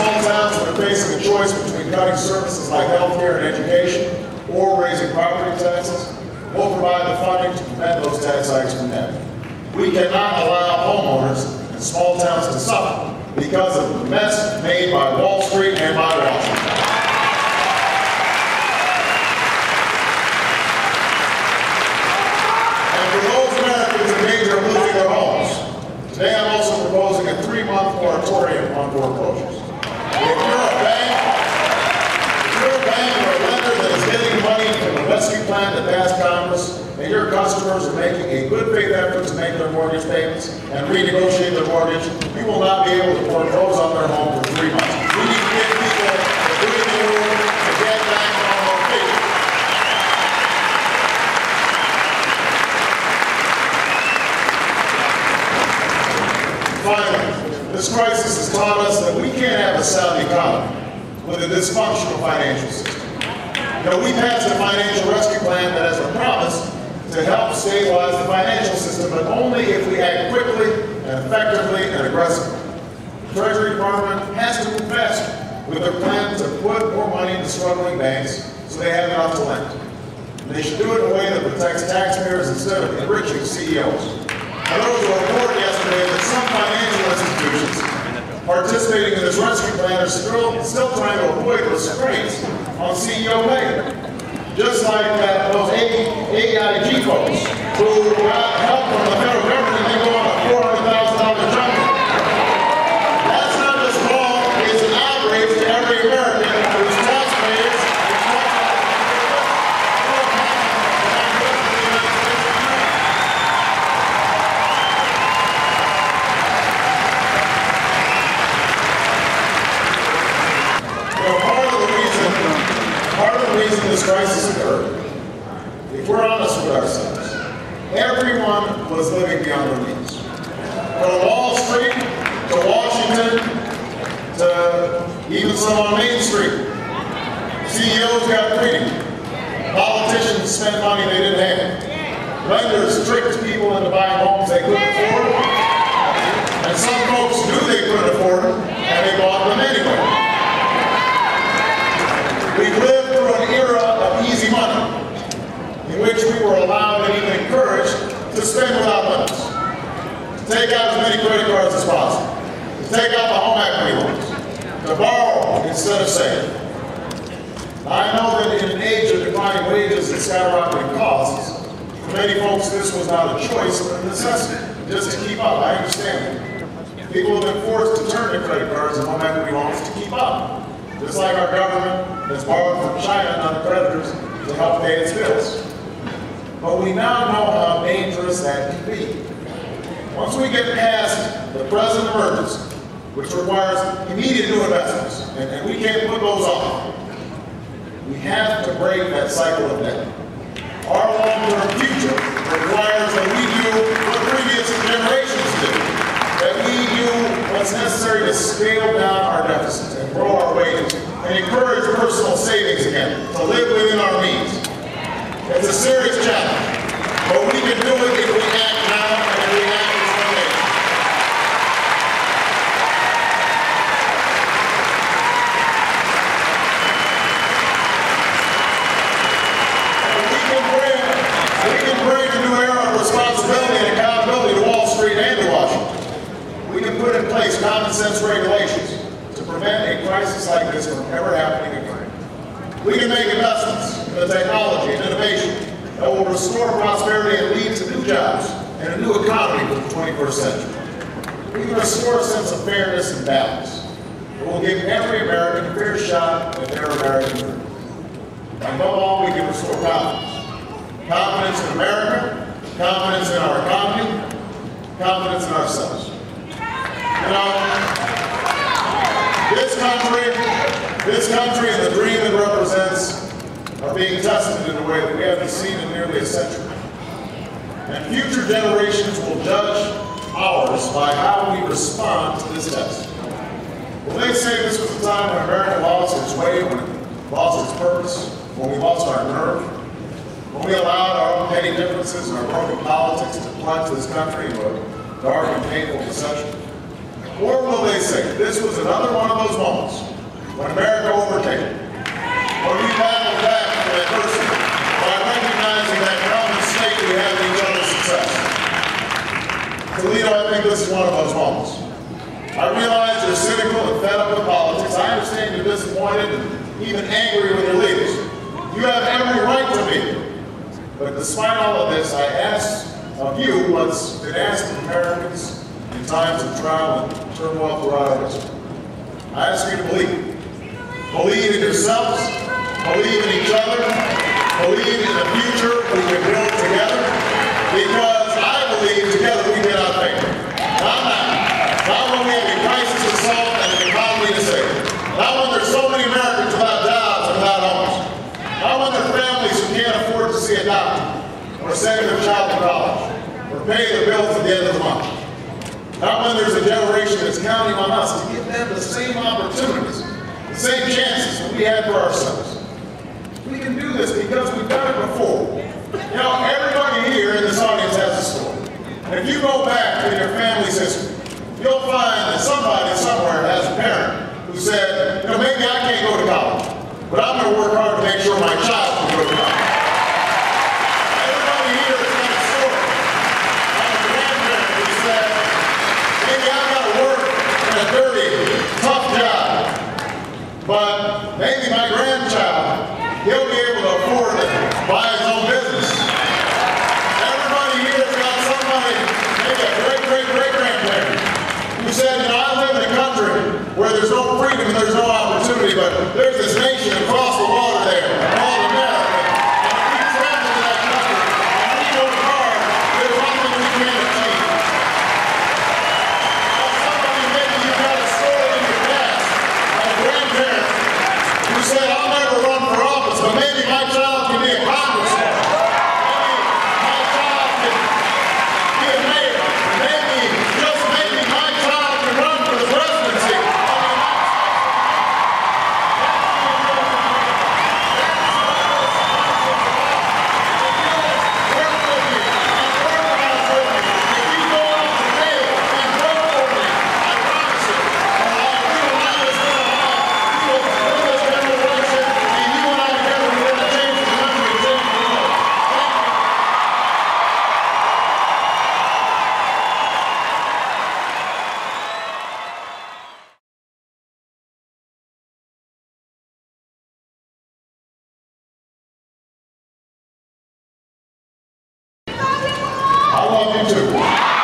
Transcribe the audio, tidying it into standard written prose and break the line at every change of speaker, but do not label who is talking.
small towns that are facing a choice between cutting services like healthcare and education or raising property taxes, we'll provide the funding to prevent those tax hikes from happening. We cannot allow homeowners in small towns to suffer because of the mess made by Wall Street and by Washington. And for those Americans in danger of losing their homes, today I'm also proposing a 3-month moratorium on foreclosures. If you're a bank or a lender that is getting money from the rescue plan that passed Congress, and your customers are making a good faith effort to make their mortgage payments and renegotiate their mortgage, you will not be able to foreclose on their home for 3 months. We need to give people the breathing room to get back on their feet. Finally, this crisis has taught us that we can't have a sound economy with a dysfunctional financial system. You know, we passed a financial rescue plan that has a promise to help stabilize the financial system, but only if we act quickly and effectively and aggressively. The Treasury Department has to move faster with their plan to put more money into struggling banks so they have enough to lend. And they should do it in a way that protects taxpayers instead of enriching CEOs. Now, there was a report yesterday that some financial institutions participating in this rescue plan are still trying to avoid restraints on CEO pay. Just like those AIG folks who got help from the federal government and they go on a $400,000 jump. That's not just wrong, it's an outrage to every American whose taxpayers part of the reason this crisis occurred, if we're honest with ourselves, everyone was living beyond their means. From Wall Street to Washington to even some on Main Street. CEOs got greedy. Politicians spent money they didn't have. Lenders tricked people into buying homes they couldn't afford. And some folks knew they couldn't afford them, and they bought them anyway. We've lived through an era of easy money, in which we were allowed and even encouraged to spend without limits, to take out as many credit cards as possible, to take out the home equity loans, to borrow instead of save. I know that in an age of declining wages and skyrocketing costs, for many folks this was not a choice but a necessity, just to keep up. I understand that. People have been forced to turn to credit cards and home equity loans to keep up. Just like our government has borrowed from China and other creditors to help pay its bills. But we now know how dangerous that can be. Once we get past the present emergency, which requires immediate new investments, and we can't put those off, we have to break that cycle of debt. Our long-term future requires that we do what previous generations did, that we do what's necessary to scale down our deficits and grow our wages and encourage personal savings again, to live within our means. It's a serious challenge, but we can do it if we act now and if we act as one nation. We can bring a new era of responsibility and accountability to Wall Street and to Washington. We can put in place common sense regulations to prevent a crisis like this from ever happening again. We can make investments in the technology and innovation that will restore prosperity and lead to new jobs and a new economy for the 21st century. We can restore a sense of fairness and balance. It will give every American a fair shot at their American dream. And above all, we can restore confidence. Confidence in America, confidence in our economy, confidence in ourselves. You know, this country and the dream it represents are being tested in a way that we haven't seen in nearly a century. And future generations will judge ours by how we respond to this test. Will they say this was a time when America lost its way, when it lost its purpose, when we lost our nerve, when we allowed our own petty differences and our broken politics to plunge this country into a dark and painful recession? Or will they say, this was another one of those moments when America overcame, when we battled back to adversity by recognizing that common stake we have in each other's success? Toledo, I think this is one of those moments. I realize you're cynical and fed up with politics. I understand you're disappointed and even angry with your leaders. You have every right to be. But despite all of this, I ask of you what's been asked of Americans in times of trial and turmoil throughout our history. I ask you to believe. Believe in yourselves, believe in each other, believe in the future we can build together, because I believe together we get our thing. Not now. Not when we have a crisis to solve and an economy to save. Not when there's so many Americans without jobs and without homes. Not when there are families who can't afford to see a doctor, or send their child to college, or pay their bills at the end of the month. Not when there's a generation that's counting on us to give them the same opportunities, the same chances that we had for ourselves. We can do this because we've done it before. You know, everybody here in this audience has a story. And if you go back to your family's history, you'll find that somebody somewhere has a parent who said, you know, maybe I can't go to college, but I'm going to work hard to make sure my child can go to college. Everybody here has got a story. I'm a grandparent who said, maybe I've got to work in a dirty, tough job, but maybe my grandchild, he'll be able to afford to buy his own business. Everybody here has got somebody, maybe a great-great-great-grandparent, who said, you know, I live in a country where there's no freedom and there's no opportunity, but there's this nation across the water there called America. And if we travel to that country and we work hard, there's nothing we can't achieve. Now, somebody, maybe you've got a story in your past of a grandparent who said, I'll never run for office, but maybe my child can be a congressman. Maybe my child can be a mayor. Maybe, just maybe, my child can run for the presidency. I love you too.